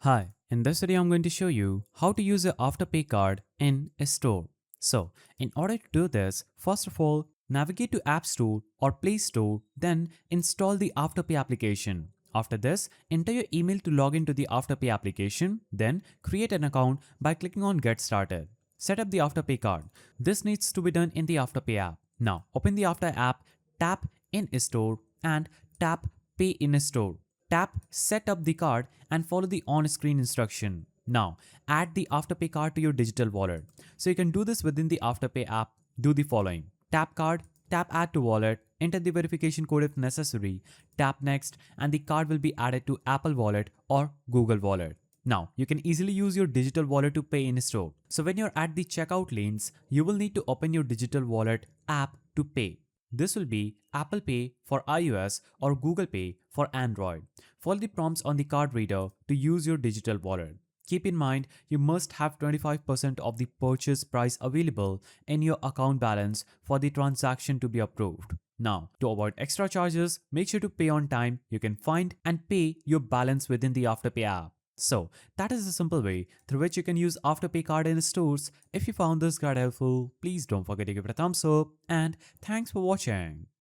Hi, in this video I'm going to show you how to use a Afterpay card in a store. So, in order to do this, first of all, navigate to App Store or Play Store, then install the Afterpay application. After this, enter your email to log into the Afterpay application, then create an account by clicking on Get Started. Set up the Afterpay card. This needs to be done in the Afterpay app. Now, open the After app, tap in a store and tap Pay in a store. Tap Set up the card and follow the on-screen instruction. Now, add the Afterpay card to your digital wallet. So you can do this within the Afterpay app. Do the following. Tap card, tap add to wallet, enter the verification code if necessary, tap next, and the card will be added to Apple Wallet or Google Wallet. Now, you can easily use your digital wallet to pay in store. So when you're at the checkout lanes, you will need to open your digital wallet app to pay. This will be Apple Pay for iOS or Google Pay for Android. Follow the prompts on the card reader to use your digital wallet. Keep in mind, you must have 25% of the purchase price available in your account balance for the transaction to be approved. Now, to avoid extra charges, make sure to pay on time. You can find and pay your balance within the Afterpay app. So, that is a simple way through which you can use Afterpay card in stores. If you found this guide helpful, please don't forget to give it a thumbs up and thanks for watching.